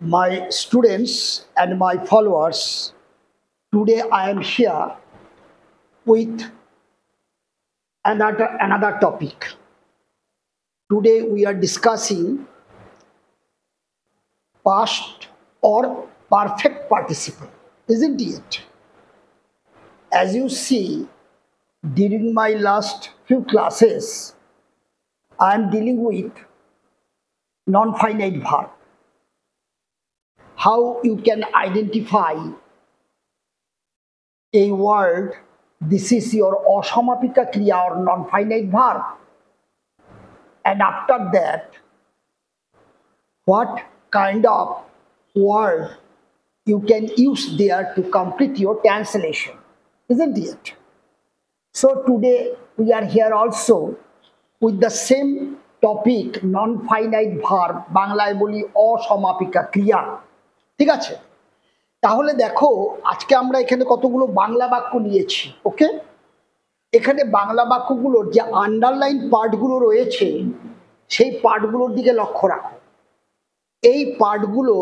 my students and my followers. Today I am here with another topic. Today we are discussing past or perfect participle, isn't it? As you see, during my last few classes, I am dealing with non-finite verb. How you can identify a word, this is your অসমাপিকা ক্রিয়া or non-finite verb. And after that, what kind of word you can use there to complete your translation, isn't it? So today we are here also with the same topic, non-finite verb, বাংলায় বলি অসমাপিকা ক্রিয়া। ঠিক আছে, তাহলে দেখো আজকে আমরা এখানে কতগুলো বাংলা বাক্য নিয়েছি। ওকে, এখানে বাংলা বাক্যগুলোর যে আন্ডারলাইন পার্টগুলো রয়েছে সেই পার্টগুলোর দিকে লক্ষ্য রাখো। এই পার্টগুলো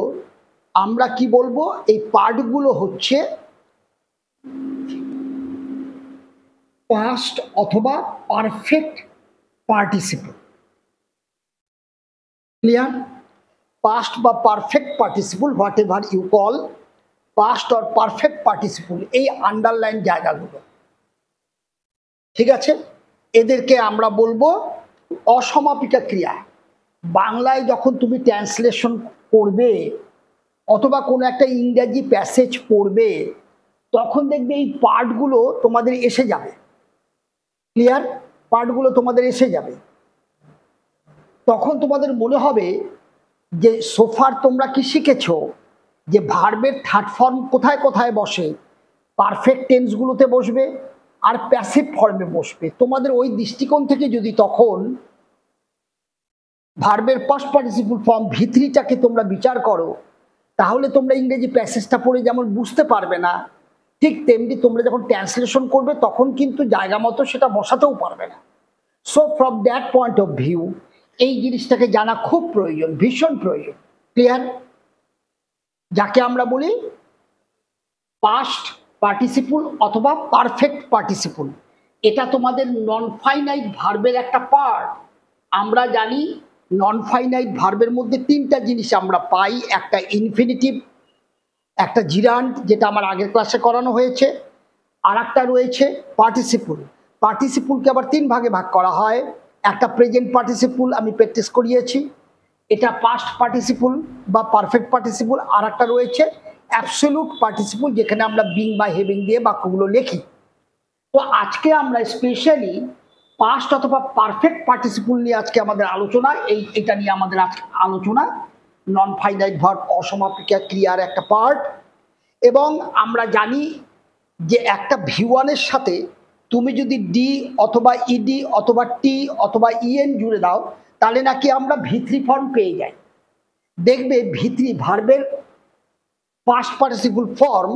আমরা কি বলবো? এই পার্টগুলো হচ্ছে পাস্ট অথবা পারফেক্ট পার্টিসিপল। ক্লিয়ার? পাস্ট বা perfect participle, whatever you call, past or perfect participle, এই আন্ডারলাইন জায়গাগুলো। ঠিক আছে, এদেরকে আমরা বলবো অসমাপিকা ক্রিয়া। বাংলায় যখন তুমি ট্রান্সলেশন করবে অথবা কোনো একটা ইংরেজি প্যাসেজ পড়বে তখন দেখবে এই পার্টগুলো তোমাদের এসে যাবে। ক্লিয়ার? পার্টগুলো তোমাদের এসে যাবে। তখন তোমাদের মনে হবে যে সোফার তোমরা কি শিখেছো যে ভার্বের থার্ড ফর্ম কোথায় কোথায় বসে, পারফেক্ট টেন্সগুলোতে বসবে আর প্যাসিভ ফর্মে বসবে। তোমাদের ওই দৃষ্টিকোণ থেকে যদি তখন ভার্বের পাস্ট পার্টিসিপল ফর্ম ভিত্তিটাকে তোমরা বিচার করো তাহলে তোমরা ইংরেজি প্যাসেজটা পড়ে যেমন বুঝতে পারবে না, ঠিক তেমনি তোমরা যখন ট্রান্সলেশন করবে তখন কিন্তু জায়গা মতো সেটা বসাতেও পারবে না। So from that point of view এই জিনিসটাকে জানা খুব প্রয়োজন, ভীষণ প্রয়োজন। ক্লিয়ার? যাকে আমরা বলি পাস্ট পার্টিসিপল অথবা পারফেক্ট পার্টিসিপল, এটা তোমাদের নন ফাইনাইট ভার্বের একটা পার্ট। আমরা জানি নন ফাইনাইট ভার্বের মধ্যে তিনটা জিনিস আমরা পাই, একটা ইনফিনিটিভ, একটা জিরান্ট যেটা আমার আগের ক্লাসে করানো হয়েছে, আর একটা রয়েছে পার্টিসিপল। পার্টিসিপলকে আবার তিন ভাগে ভাগ করা হয়। একটা প্রেজেন্ট পার্টিসিপল আমি প্র্যাকটিস করিয়েছি, এটা পাস্ট পার্টিসিপল বা পারফেক্ট পার্টিসিপল, আর একটা রয়েছে অ্যাবসলিউট পার্টিসিপল যেখানে আমরা বিং বা হেভিং দিয়ে বাক্যগুলো লিখি। তো আজকে আমরা স্পেশালি পাস্ট অথবা পারফেক্ট পার্টিসিপল নিয়ে আজকে আমাদের আলোচনা, এটা নিয়ে আমাদের আজকে আলোচনা। নন ফাইনাইট ভার্ব অসমাপিকা ক্রিয়ার একটা পার্ট। এবং আমরা জানি যে একটা ভি1-এর সাথে তুমি যদি ডি অথবা ইডি অথবা টি অথবা ইএন জুড়ে দাও তাহলে নাকি আমরা ভি3 ফর্ম পেয়ে যাই। দেখবে ভি3 ভার্বের পাস্ট পার্টিসিপল ফর্ম,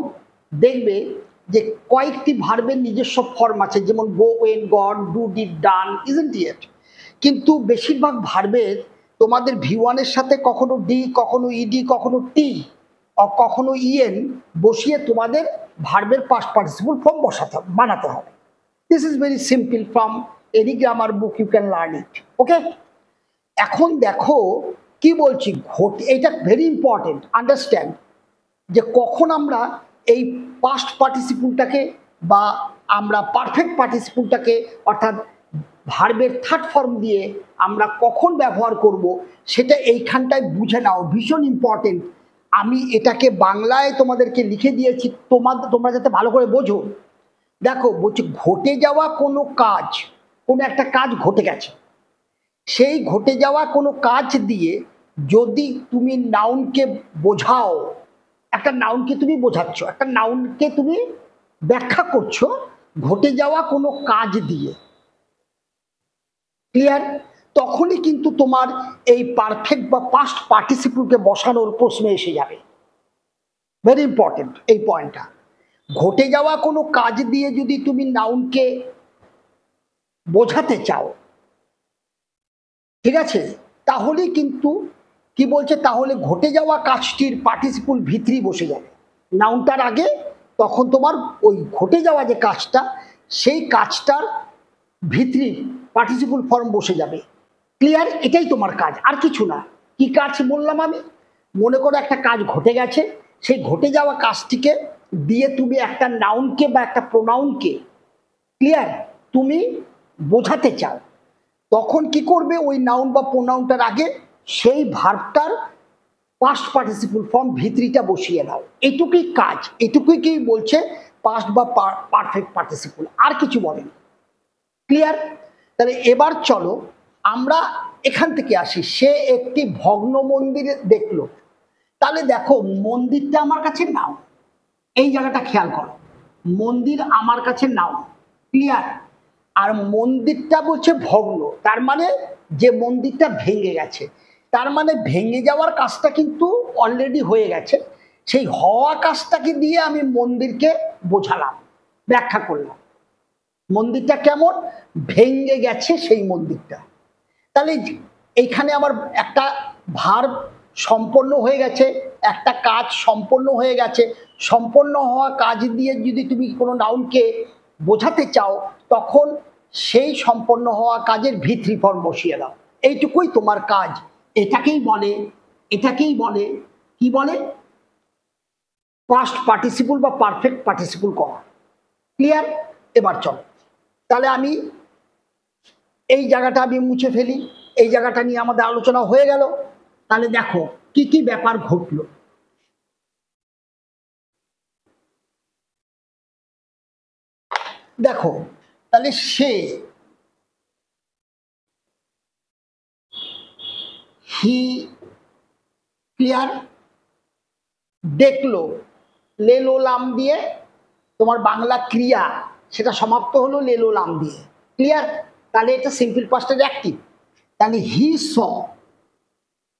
দেখবে যে কয়েকটি ভার্বের নিজস্ব ফর্ম আছে, যেমন go, went, gone, do, did, done, isn't it. কিন্তু বেশিরভাগ ভার্বের তোমাদের ভি1-এর সাথে কখনো ডি, কখনো ইডি, কখনো টি, কখনো ইএন বসিয়ে তোমাদের ভার্বের পাস্ট পার্টিসিপল ফর্ম বানাতে হবে। This is very simple, from any grammar book you can learn it. Okay, এখন দেখো কি বলছি, এটা ভেরি ইম্পর্টেন্ট আন্ডারস্ট্যান্ড যে কখন আমরা এই পাস্ট পার্টিসিপলটাকে বা আমরা পারফেক্ট পার্টিসিপলটাকে অর্থাৎ ভার্বের থার্ড ফর্ম দিয়ে আমরা কখন ব্যবহার করব সেটা এইখানটায় বুঝে নাও, ভীষণ ইম্পর্টেন্ট। আমি এটাকে বাংলায় তোমাদেরকে লিখে দিয়েছি তোমরা যাতে ভালো করে বোঝো। দেখো বলছি, ঘটে যাওয়া কোনো কাজ, কোনো একটা কাজ ঘটে গেছে, সেই ঘটে যাওয়া কোনো কাজ দিয়ে যদি তুমি নাউনকে বোঝাও, একটা নাউনকে তুমি বোঝাচ্ছ, একটা নাউনকে তুমি ব্যাখ্যা করছো ঘটে যাওয়া কোনো কাজ দিয়ে। ক্লিয়ার? তখনই কিন্তু তোমার এই পারফেক্ট বা পাস্ট পার্টিসিপলকে বসানোর প্রশ্ন এসে যাবে। ভেরি ইম্পর্টেন্ট এই পয়েন্টটা। ঘটে যাওয়া কোনো কাজ দিয়ে যদি তুমি নাউনকে বোঝাতে চাও, ঠিক আছে, তাহলে কিন্তু কি বলছে, তাহলে ঘটে যাওয়া কাজটির পার্টিসিপল ভি3 বসে যাবে নাউনটার আগে। তখন তোমার ওই ঘটে যাওয়া যে কাজটা, সেই কাজটার ভি3 পার্টিসিপল ফর্ম বসে যাবে। ক্লিয়ার? এটাই তোমার কাজ, আর কিছু না। কি কাজ বললাম আমি? মনে করো একটা কাজ ঘটে গেছে, সেই ঘটে যাওয়া কাজটিকে দিয়ে তুমি একটা নাউনকে বা একটা প্রোনাউনকে, ক্লিয়ার, তুমি বোঝাতে চাও। তখন কি করবে, ওই নাউন বা প্রোনাউনটার আগে সেই ভার্বটার পাস্ট পার্টিসিপল ফর্ম ভি3টা বসিয়ে দাও। এটুকুই কাজ, এটুকুই কি বলছে পাস্ট বা পারফেক্ট পার্টিসিপল, আর কিছু বলেনি। ক্লিয়ার? তাহলে এবার চলো আমরা এখান থেকে আসি। সে একটি ভগ্ন মন্দির দেখলো। তাহলে দেখো, মন্দিরটা আমার কাছে নাও, এই জায়গাটা খেয়াল করো, মন্দির আমার কাছে নাও। ক্লিয়ার? আর মন্দিরটা বলছে ভগ্ন, তার মানে যে মন্দিরটা ভেঙে গেছে, তার মানে ভেঙে যাওয়ার কাজটা কিন্তু অলরেডি হয়ে গেছে। সেই হওয়া কাজটাকে দিয়ে আমি মন্দিরকে বোঝালাম, ব্যাখ্যা করলাম। মন্দিরটা কেমন? ভেঙে গেছে সেই মন্দিরটা। তাহলে এইখানে আমার একটা ভার্ব সম্পন্ন হয়ে গেছে, একটা কাজ সম্পন্ন হয়ে গেছে। সম্পন্ন হওয়া কাজ দিয়ে যদি তুমি কোনো নাউনকে বোঝাতে চাও, তখন সেই সম্পন্ন হওয়া কাজের ভি3 ফর্ম বসিয়ে দাও। এইটুকুই তোমার কাজ। এটাকেই বলে কি বলে, পাস্ট পার্টিসিপল বা পারফেক্ট পার্টিসিপল করা। ক্লিয়ার? এবার চলো, তাহলে আমি এই জায়গাটা আমি মুছে ফেলি। এই জায়গাটা নিয়ে আমাদের আলোচনা হয়ে গেল। তাহলে দেখো কি কি ব্যাপার ঘটলো। দেখো, তাহলে সে, হি, ক্লিয়ার, দেখলো, লেলো লাম দিয়ে তোমার বাংলা ক্রিয়া সেটা সমাপ্ত হলো লেলো লাম দিয়ে। ক্লিয়ার? তাহলে এটা সিম্পল পাস্টের অ্যাক্টিভ। তাহলে হি স,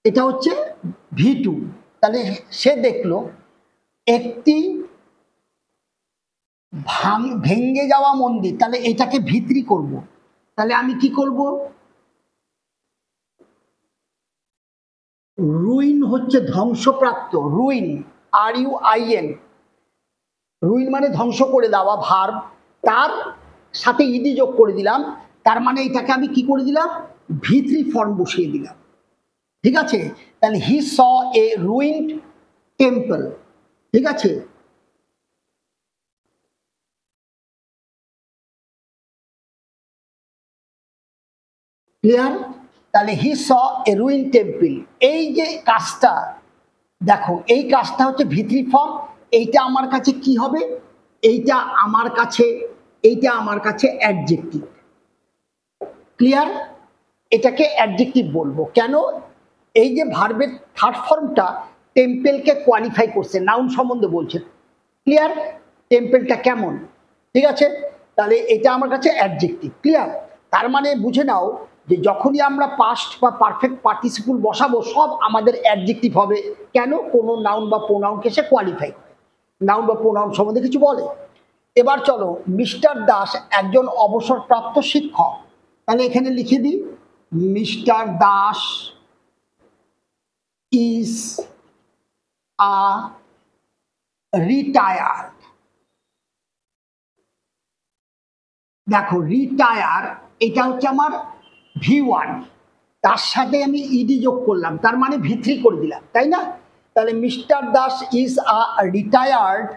এটা হচ্ছে ভি2। তাহলে সে দেখলো একটি ভেঙে যাওয়া মন্দির, তাহলে এটাকে ভি3 করব। তাহলে আমি কি করব, রুইন হচ্ছে ধ্বংসপ্রাপ্ত, রুইন, RUIN, রুইন মানে ধ্বংস করে দেওয়া ভার্ব, তার সাথে ইডি যোগ করে দিলাম। তার মানে এটাকে আমি কি করে দিলাম, ভি3 ফর্ম বসিয়ে দিলাম। ঠিক আছে? তাহলে হি স এ রুইন্ড টেম্পল। ঠিক আছে? ক্লিয়ার? তাহলে হি স এ রুইন টেম্পল, এই যে কাজটা, দেখো এই কাজটা হচ্ছে ভি3 ফর্ম। এইটা আমার কাছে কি হবে, এইটা আমার কাছে অ্যাডজেক্টিভ। ক্লিয়ার? এটাকে অ্যাডজেক্টিভ বলবো কেন, এই যে ভার্বের থার্ড ফর্মটা টেম্পেলকে কোয়ালিফাই করছে, নাউন সম্বন্ধে বলছে। ক্লিয়ার? টেম্পেলটা কেমন। ঠিক আছে? তাহলে এটা আমার কাছে অ্যাডজেক্টিভ। ক্লিয়ার? তার মানে বুঝে নাও যে যখনই আমরা পাস্ট বা পারফেক্ট পার্টিসিপল বসাবো, সব আমাদের অ্যাডজেক্টিভ হবে। কেন? কোনো নাউন বা প্রোনাউনকে সে কোয়ালিফাই করে, নাউন বা প্রোনাউন সম্বন্ধে কিছু বলে। এবার চলো, মিস্টার দাস একজন অবসরপ্রাপ্ত শিক্ষক। তাহলে এখানে লিখে দিই, mister Das is a retired. দেখো রিটায়ার, এটা হচ্ছে আমার ভি1, তার সাথে আমি ইডি যোগ করলাম, তার মানে ভি3 করে দিলাম, তাই না? তাহলে mister Das is a retired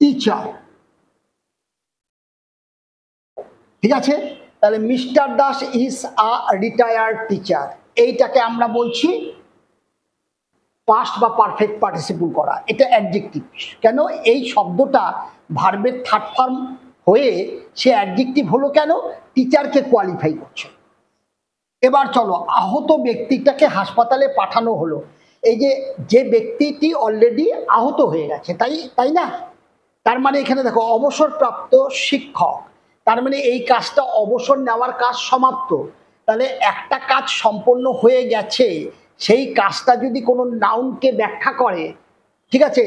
teacher. ঠিক আছে? তাহলে mister Das is a retired teacher, এইটাকে আমরা বলছি পাস্ট বা পারফেক্ট পার্টিসিপল করা। এটা অ্যাডজেক্টিভ। কেন? এই শব্দটা ভার্বের থার্ড ফর্ম হয়ে সে অ্যাডজেক্টিভ হলো কেন, টিচারকে কোয়ালিফাই করছে। এবার চলো, আহত ব্যক্তিটাকে হাসপাতালে পাঠানো হলো। এই যে ব্যক্তিটি অলরেডি আহত হয়ে গেছে, তাই না? তার মানে এখানে দেখো অবসরপ্রাপ্ত শিক্ষক, তার মানে এই কাজটা অবসর নেওয়ার কাজ সমাপ্ত। তাহলে একটা কাজ সম্পন্ন হয়ে গেছে, সেই কাজটা যদি কোনো নাউনকে ব্যাখ্যা করে, ঠিক আছে,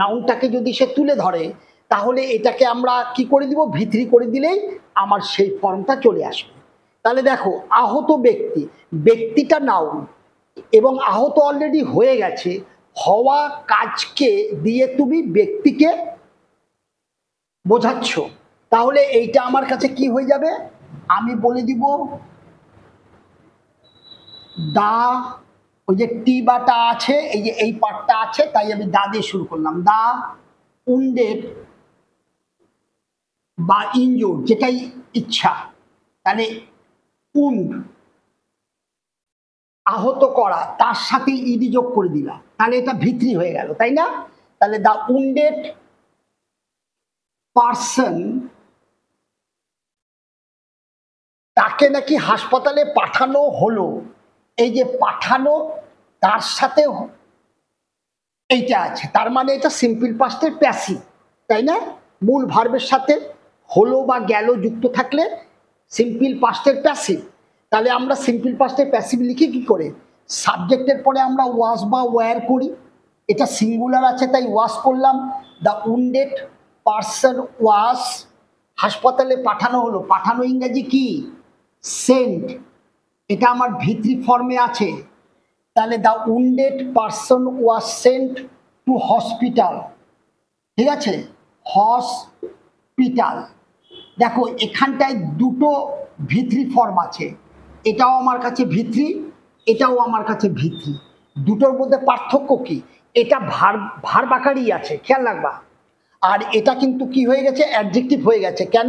নাউনটাকে যদি সে তুলে ধরে, তাহলে এটাকে আমরা কি করে দিব, ভি3 করে দিলেই আমার সেই ফর্মটা চলে আসবে। তাহলে দেখো আহত ব্যক্তি, ব্যক্তিটা নাউন, এবং আহত অলরেডি হয়ে গেছে, হওয়া কাজকে দিয়ে তুমি ব্যক্তিকে বোঝাচ্ছ, তাহলে এইটা আমার কাছে কি হয়ে যাবে, আমি বলে দিব দা, ওই যে টি বাটা আছে, এই যে এই পার্টটা আছে, তাই আমি দা দিয়ে শুরু করলাম, দা উন্ডেড বা ইনজুর, যেটাই ইচ্ছা, তাহলে উন্ড আহত করা, তার সাথে ইডি যোগ করে দিলাম, তাহলে এটা ভিত্রি হয়ে গেল, তাই না? তাহলে দা উন্ডেড পার্সন, তাকে নাকি হাসপাতালে পাঠানো হলো, এই যে পাঠানো তার সাথে এইটা আছে, তার মানে এটা সিম্পল পাস্টের প্যাসিভ, তাই না? মূল ভার্বের সাথে হলো বা গেল যুক্ত থাকলে সিম্পল পাস্টের প্যাসিভ। তাহলে আমরা সিম্পল পাস্টের প্যাসিভ লিখি কি করে, সাবজেক্টের পরে আমরা ওয়াজ বা ওয়্যার করি, এটা সিঙ্গুলার আছে তাই ওয়াজ করলাম, দ্য উন্ডেড পার্সন ওয়াজ, হাসপাতালে পাঠানো হলো, পাঠানো ইংরেজি কি, সেন্ট, এটা আমার ভিত্রি ফর্মে আছে, তাহলে the wounded person was sent to hospital, ঠিক আছে, হসপিটাল। দেখো এখানটায় দুটো ভিত্রি ফর্ম আছে, এটাও আমার কাছে ভিত্রি, এটাও আমার কাছে ভিত্রি, দুটোর মধ্যে পার্থক্য কি, এটা ভার্ব আকারই আছে, খেয়াল রাখবা, আর এটা কিন্তু কি হয়ে গেছে, অ্যাডজেক্টিভ হয়ে গেছে, কেন,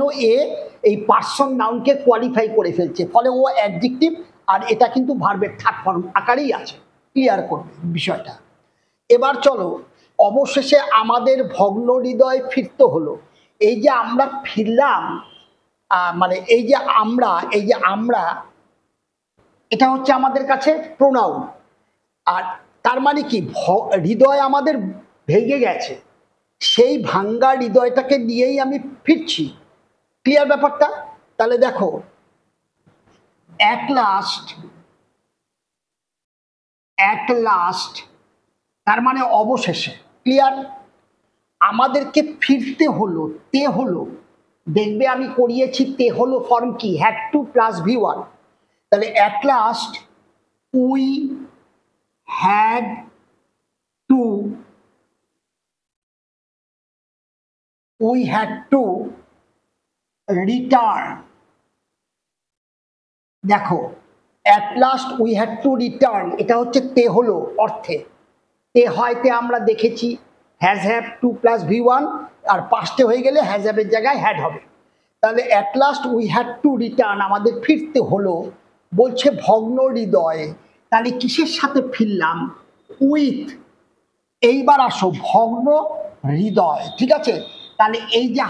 এই পার্সন নাউনকে কোয়ালিফাই করে ফেলছে, ফলে ও অ্যাডজেক্টিভ, আর এটা কিন্তু ভার্বের থার্ড ফর্ম আকারেই আছে, ক্লিয়ার করবে বিষয়টা। এবার চলো, অবশেষে আমাদের ভগ্ন হৃদয় ফিরতে হলো, এই যে আমরা ফিরলাম, মানে এই যে আমরা এটা হচ্ছে আমাদের কাছে প্রোনাউন, আর তার মানে কি, হৃদয় আমাদের ভেঙে গেছে, সেই ভাঙ্গা হৃদয়টাকে নিয়েই আমি ফিরছি, ক্লিয়ার ব্যাপারটা? তাহলে দেখো, অ্যাট লাস্ট তার মানে অবশেষে, ক্লিয়ার? আমাদেরকে ফিরতে হলো, তে হলো, দেখবে আমি করিয়েছি, তে হলো ফর্ম কি, হ্যাড টু প্লাস V1, তাহলে at last we had to return, দেখো at last we had to return, এটা হচ্ছে তে হলো অর্থে, তে হয়তে আমরা দেখেছি has have to plus V1, আর পাস্টে হয়ে গেলে হ্যাজ হ্যাভের জায়গায় হ্যাড হবে, তাহলে at last we had to return, আমাদের ফিরতে হলো, বলছে ভগ্ন হৃদয়ে, তাহলে কিসের সাথে ফিরলাম, উইথ, এইবার আসো ভগ্ন হৃদয়, ঠিক আছে, তাহলে এই যে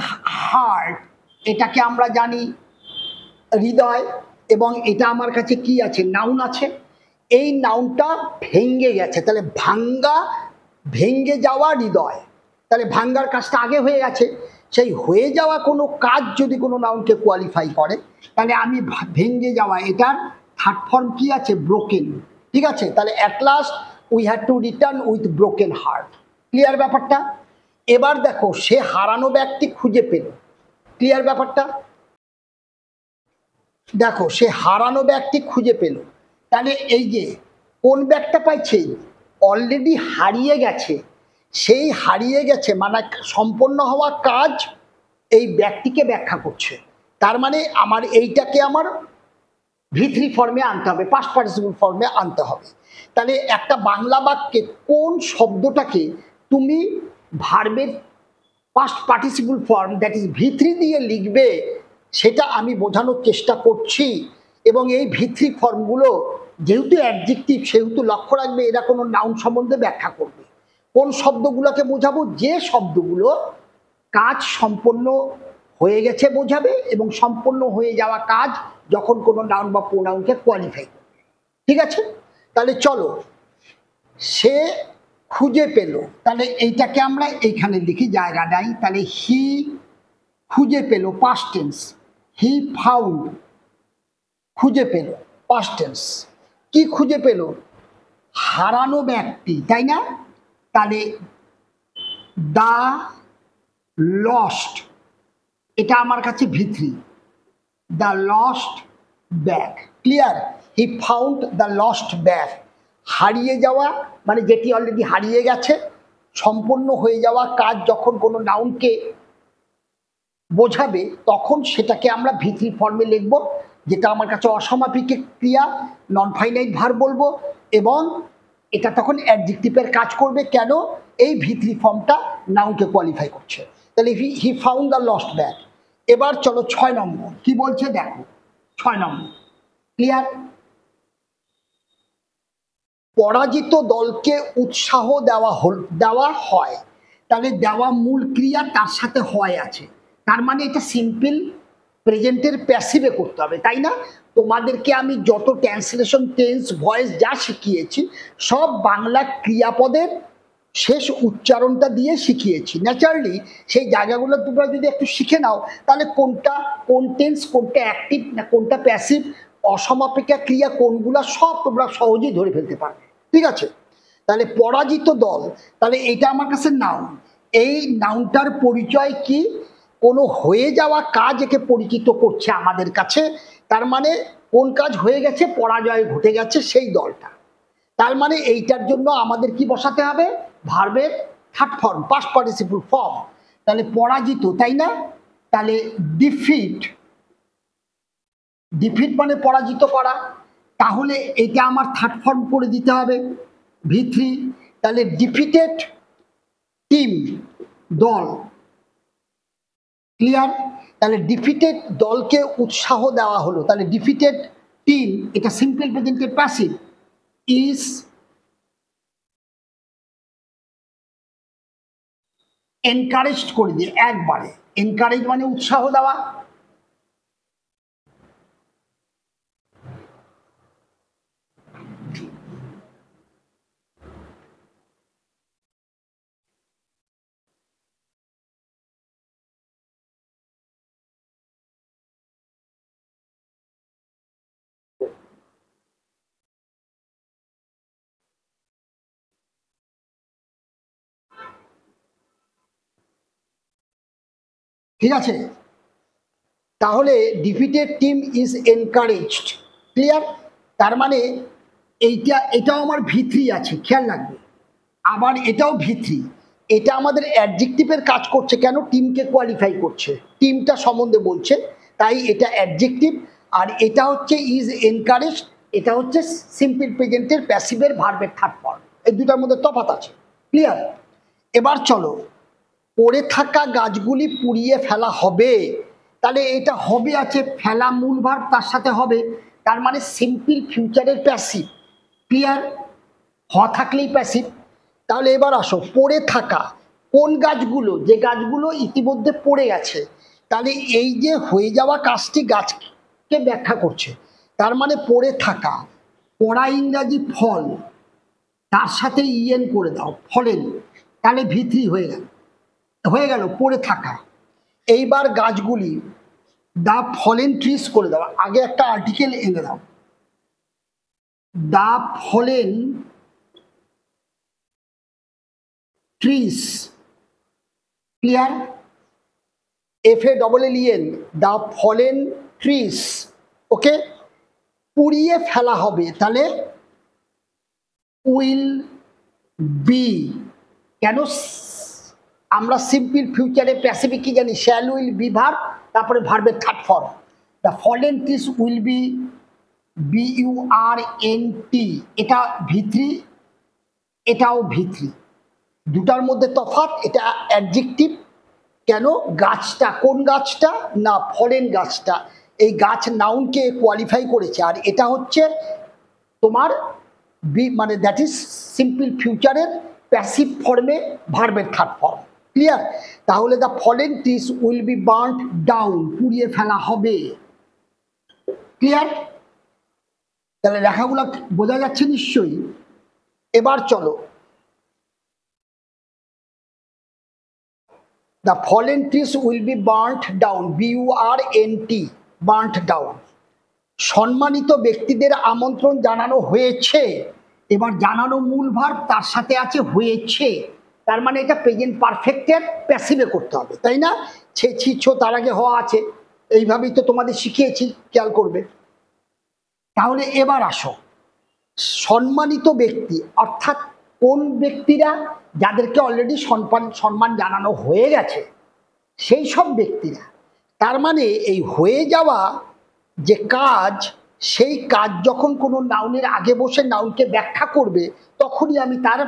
হার্ট, এটাকে আমরা জানি হৃদয়, এবং এটা আমার কাছে কি আছে, নাউন আছে, এই নাউনটা ভেঙ্গে গেছে, তাহলে ভেঙ্গে যাওয়া হৃদয়, তাহলে ভাঙ্গার কাজটা আগে হয়ে গেছে, সেই হয়ে যাওয়া কোনো কাজ যদি কোনো নাউনকে কোয়ালিফাই করে, তাহলে আমি ভেঙ্গে যাওয়া, এটার থার্ড ফর্ম কি আছে, ব্রোকেন, ঠিক আছে, তাহলে at last we had to return with broken heart, clear ব্যাপারটা? এবার দেখো, সে হারানো ব্যাগটি খুঁজে পেল, ক্লিয়ার ব্যাপারটা? দেখো সে হারানো ব্যাগটি খুঁজে পেল, তাহলে এই যে কোন ব্যাগটা পাইছে, অলরেডি হারিয়ে গেছে, সেই হারিয়ে গেছে মানে সম্পন্ন হওয়া কাজ এই ব্যাগটিকে ব্যাখ্যা করছে, তার মানে আমার এইটাকে আমার V3 ফর্মে আনতে হবে, পাস্ট পার্টিসিপল ফর্মে আনতে হবে। তাহলে একটা বাংলা বাক্যে কোন শব্দটাকে তুমি ভার্বের past participle form that is V3 দিয়ে লিখবে, সেটা আমি বোঝানোর চেষ্টা করছি, এবং এই V3 ফর্মগুলো যেহেতু অ্যাডজেক্টিভ, সেহেতু লক্ষ্য রাখবে এরা কোনো নাউন সম্বন্ধে ব্যাখ্যা করবে, কোন শব্দগুলোকে বোঝাবো, যে শব্দগুলো কাজ সম্পন্ন হয়ে গেছে বোঝাবে, এবং সম্পন্ন হয়ে যাওয়া কাজ যখন কোনো নাউন বা প্রোনাউনকে কোয়ালিফাই করবে, ঠিক আছে? তাহলে চলো, সে খুঁজে পেল, তাহলে এইটাকে আমরা এইখানে লিখি, জায়গা নাই, তাহলে হি খুঁজে পেল, পাস্ট টেন্স, হি ফাউন্ড, খুঁজে পেল, পাস্ট টেন্স, কি খুঁজে পেল, হারানো ব্যক্তি, তাই না? তাহলে দা লস্ট, এটা আমার কাছে V3, the lost bag, clear? He found the lost bag, হারিয়ে যাওয়া মানে যেটি অলরেডি হারিয়ে গেছে, সম্পন্ন হয়ে যাওয়া কাজ যখন কোনো নাউনকে বোঝাবে তখন সেটাকে আমরা ভিত্রি ফর্মে লিখব, যেটা আমার কাছে অসমাপিক ক্রিয়া, নন ফাইনাইট ভার্ব বলবো, এবং এটা তখন অ্যাডজেক্টিভের কাজ করবে। কেন? এই ভিত্রি ফর্মটা নাউনকে কোয়ালিফাই করছে। তাহলে he found the lost bag. এবার চলো 6 নম্বর কি বলছে দেখো। 6 নম্বর ক্লিয়ার? পরাজিত দলকে উৎসাহ দেওয়া হয়। তাহলে দেওয়া মূল ক্রিয়া, তার সাথে হয় আছে, তার মানে এটা সিম্পল প্রেজেন্টের প্যাসিভে করতে হবে, তাই না? তোমাদেরকে আমি যত ট্রান্সলেশন, টেন্স, ভয়েস যা শিখিয়েছি সব বাংলা ক্রিয়াপদের শেষ উচ্চারণটা দিয়ে শিখিয়েছি। ন্যাচারালি সেই জায়গাগুলো তোমরা যদি একটু শিখে নাও তাহলে কোন টেন্স, কোনটা অ্যাক্টিভ না কোনটা প্যাসিভ, অসমাপিকা ক্রিয়া কোনগুলা সব তোমরা সহজেই ধরে ফেলতে পারবে। ঠিক আছে? তাহলে পরাজিত দল, তাহলে এটা আমার কাছে নাউন। এই নাউনটার পরিচয় কি? কোনো হয়ে যাওয়া কাজ একে পরিচিত করছে আমাদের কাছে। তার মানে কোন কাজ হয়ে গেছে, পরাজয় ঘটে গেছে সেই দলটা। তার মানে এইটার জন্য আমাদের কি বসাতে হবে? ভার্বের third form, past participle form. তাহলে পরাজিত, তাই না? তাহলে ডিফিট, ডিফিট মানে পরাজিত করা, তাহলে এটা আমার থার্ড ফর্ম করে দিতে হবে ভিথ্রি। তাহলে ডিফিটেড টিম, দল। ক্লিয়ার? তাহলে ডিফিটেড দলকে উৎসাহ দেওয়া হলো, তাহলে ডিফিটেড টিম এটা সিম্পল প্রেজেন্টের প্যাসিভ, ইজ এনকারেজড করে দিয়ে একবারে। এনকারেজ মানে উৎসাহ দেওয়া। ঠিক আছে? তাহলে defeated team is encouraged. Clear? তার মানে এটাও আমার ভিত্রি আছে, খেয়াল রাখবে। আবার এটাও ভিত্রি, এটা আমাদের অ্যাডজেক্টিভের কাজ করছে। কেন? টিমকে কোয়ালিফাই করছে, টিমটা সম্বন্ধে বলছে, তাই এটা অ্যাডজেক্টিভ। আর এটা হচ্ছে ইজ এনকারেজড, এটা হচ্ছে সিম্পল প্রেজেন্টের প্যাসিভের ভার্বের থার্ড ফর্ম। এই দুটার মধ্যে তফাৎ আছে। ক্লিয়ার? এবার চলো, পড়ে থাকা গাছগুলি পুড়িয়ে ফেলা হবে। তাহলে এটা হবে আছে, ফেলা মূল ভার্ব, তার সাথে হবে, তার মানে সিম্পল ফিউচারের প্যাসিভ। ক্লিয়ার? হ থাকলেই প্যাসিভ। তাহলে এবার আসো, পড়ে থাকা কোন গাছগুলো? যে গাছগুলো ইতিমধ্যে পড়ে গেছে। তাহলে এই যে হয়ে যাওয়া কাজটি গাছকে ব্যাখ্যা করছে, তার মানে পড়ে থাকা, পড়া ইংরাজি ফল, তার সাথে ইএন করে দাও, ফলেন, তাহলে ভিত্রি হয়ে গেল পড়ে থাকা। এইবার গাছগুলি, দা ফলেন ট্রিজ করে দাও, আগে একটা আর্টিকেল এনে দাও, দা ফলেন ট্রিজ। ক্লিয়ার? FALLEN, দা ফলেন ট্রিজ। ওকে? পুড়িয়ে ফেলা হবে, তাহলে উইল বি। কেন? আমরা সিম্পল ফিউচারে প্যাসিফিক কি জানি? শ্যাল উইল বি ভার্ব, তারপরে ভার্বের third form. The fallen trees will be, BURNT, এটা ভিত্রি, এটাও ভিত্রি, দুটার মধ্যে তফাৎ। এটা অ্যাডজেক্টিভ। কেন? গাছটা, কোন গাছটা? না, ফলেন গাছটা। এই গাছ নাউনকে কোয়ালিফাই করেছে। আর এটা হচ্ছে তোমার মানে দ্যাট ইজ সিম্পল ফিউচারের প্যাসিভ ফর্মে ভার্বের থার্ড ফর্ম। ক্লিয়ার? তাহলে the fallen trees will be burned down, পুড়িয়ে ফেলা হবে। ক্লিয়ার? তাহলে লেখাগুলো বোঝা যাচ্ছে নিশ্চয়ই। এবার চলো, the fallen trees will be burnt down, BURNT, burnt down। সম্মানিত ব্যক্তিদের আমন্ত্রণ জানানো হয়েছে। এবার জানানো মূল ভার্ব, তার সাথে আছে হয়েছে, তার মানে এটা প্রেজেন্ট পারফেক্টের প্যাসিভে করতে হবে, তাই না? ছো তার আগে হওয়া আছে, এইভাবেই তো তোমাদের শিখিয়েছি, খেয়াল করবে। তাহলে এবার আসো, সম্মানিত ব্যক্তি অর্থাৎ কোন ব্যক্তিরা যাদেরকে অলরেডি সম্মান জানানো হয়ে গেছে সেই সব ব্যক্তিরা। তার মানে এই হয়ে যাওয়া যে কাজ, সেই কাজ যখন কোনো নাউনের আগে বসে নাউনকে ব্যাখ্যা করবে তখনই আমি তার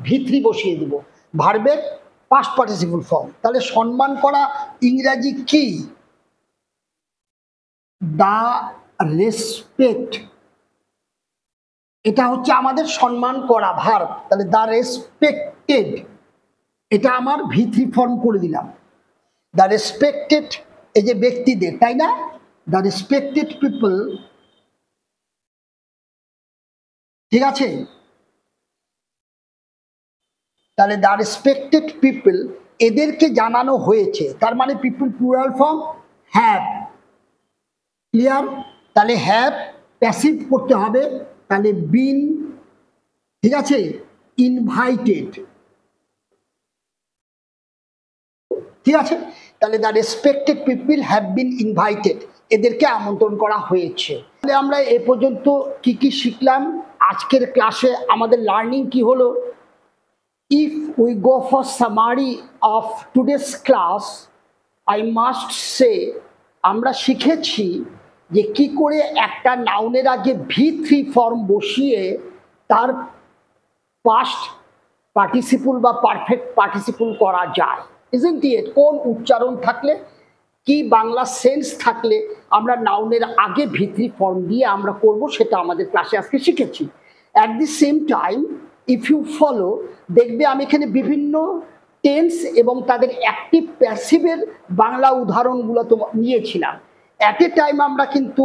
ভিত্তি বসিয়ে দিব, ভার্বের পাস্ট পার্টিসিপল ফর্ম। তাহলে সম্মান করা ইংরাজি কি? দা রেসপেক্ট, এটা হচ্ছে আমাদের সম্মান করা ভার্ব। তাহলে দা রেসপেক্টেড, এটা আমার ভিত্তি ফর্ম করে দিলাম। দ্য রেসপেক্টেড, এই যে ব্যক্তিদের, তাই না? দ্য রেসপেক্টেড পিপল, ঠিক আছে? তাহলে দ্য রেসপেক্টেড পিপল, এদেরকে জানানো হয়েছে, তার মানে people plural form have. Clear? তাহলে হ্যাভ প্যাসিভ করতে হবে, তাহলে বিন, ঠিক আছে, ইনভাইটেড, ঠিক আছে? তাহলে the respected people have been invited, এদেরকে আমন্ত্রণ করা হয়েছে। তাহলে আমরা এ পর্যন্ত কি কি শিখলাম? আজকের ক্লাসে আমাদের লার্নিং কি হলো? If we go for summary of today's class, I must say আমরা শিখেছি যে কি করে একটা নাউনের আগে V3 ফর্ম বসিয়ে তার পাস্ট পার্টিসিপল বা পারফেক্ট পার্টিসিপল করা যায়। Isn't it? কোন উচ্চারণ থাকলে, কি বাংলা সেন্স থাকলে আমরা নাউনের আগে V3 ফর্ম দিয়ে আমরা করব, সেটা আমাদের ক্লাসে আজকে শিখেছি। At the same time if you follow, দেখবে আমি এখানে বিভিন্ন টেন্স এবং তাদের অ্যাক্টিভ প্যাসিভের বাংলা উদাহরণগুলো তো নিয়েছিলাম। অ্যাট এ টাইম আমরা কিন্তু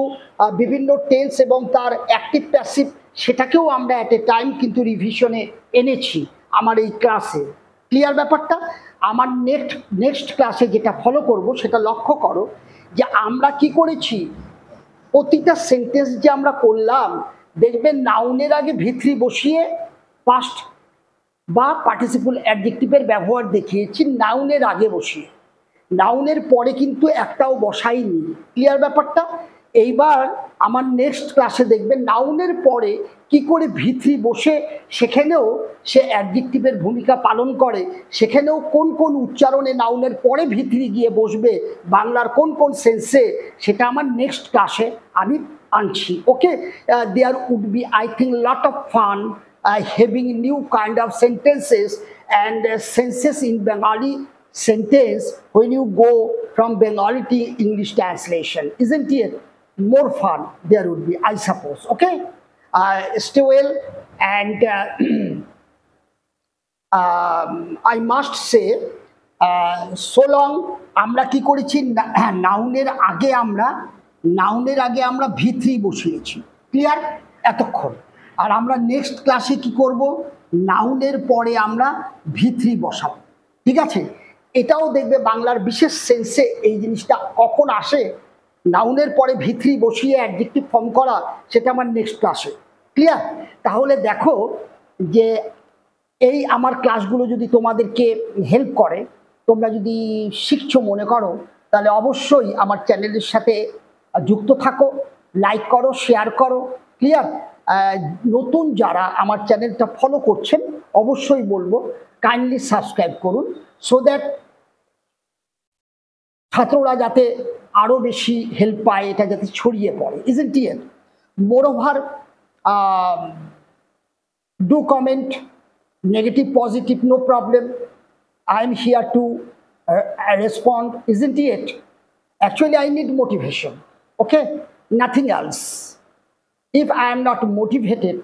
বিভিন্ন টেন্স এবং তার অ্যাক্টিভ প্যাসিভ সেটাকেও আমরা অ্যাট এ টাইম কিন্তু রিভিশনে এনেছি আমার এই ক্লাসে। ক্লিয়ার ব্যাপারটা? আমার নেক্সট ক্লাসে যেটা ফলো করব সেটা লক্ষ্য করো যে আমরা কি করেছি, প্রতিটা সেন্টেন্স যে আমরা করলাম, দেখবেন নাউনের আগে ভিত্তি বসিয়ে পাস্ট বা পার্টিসিপল অ্যাডজেক্টিভের ব্যবহার দেখিয়েছি নাউনের আগে বসিয়ে, নাউনের পরে কিন্তু একটাও বসাইনি। ক্লিয়ার ব্যাপারটা? এইবার আমার নেক্সট ক্লাসে দেখবেন নাউনের পরে কি করে ভিত্তি বসে সেখানেও সে অ্যাডজেক্টিভের ভূমিকা পালন করে, সেখানেও কোন কোন উচ্চারণে নাউনের পরে ভিত্তি গিয়ে বসবে, বাংলার কোন কোন সেন্সে, সেটা আমার নেক্সট ক্লাসে আমি আনছি। Okay, there would be I think lot of fun having new kind of sentences and senses in Bengali sentence when you go from Bengali to English translation. Isn't it more fun? There would be, I suppose. Okay, stay well, and I must say so long আমরা কি করেছি, নাউনের আগে আমরা ভিত্তি বসিয়েছি। Clear এতক্ষণ? আর আমরা নেক্সট ক্লাসে কি করব, নাউনের পরে আমরা ভিত্তি বসাবো। ঠিক আছে? এটাও দেখবে বাংলার বিশেষ সেন্সে এই জিনিসটা কখন আসে, নাউনের পরে ভিত্তি বসিয়ে অ্যাডজেক্টিভ ফর্ম করা, সেটা আমার নেক্সট ক্লাসে। ক্লিয়ার? তাহলে দেখো যে এই আমার ক্লাসগুলো যদি তোমাদেরকে হেল্প করে, তোমরা যদি শিখছো মনে করো, তাহলে অবশ্যই আমার চ্যানেলের সাথে যুক্ত থাকো, লাইক করো, শেয়ার করো। ক্লিয়ার? নতুন যারা আমার চ্যানেলটা ফলো করছেন অবশ্যই বলবো কাইন্ডলি সাবস্ক্রাইব করুন, সো দ্যাট ছাত্ররা যাতে আরও বেশি হেল্প পায়, এটা যাতে ছড়িয়ে পড়ে। Isn't it? Moreover do comment, negative positive, no problem, I am here to respond, isn't it? Actually I need motivation, okay, nothing else. If I am not motivated,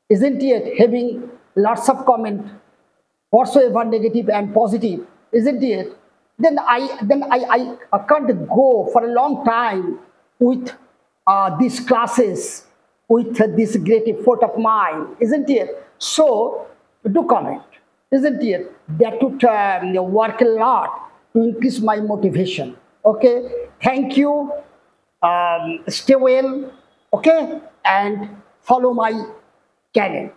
isn't it, having lots of comment whatsoever negative and positive, isn't it, then I can't go for a long time with these classes, with this great effort of mine, isn't it? So do comment, isn't it? That would work a lot to increase my motivation. Okay, thank you, stay well, okay, and follow my channel.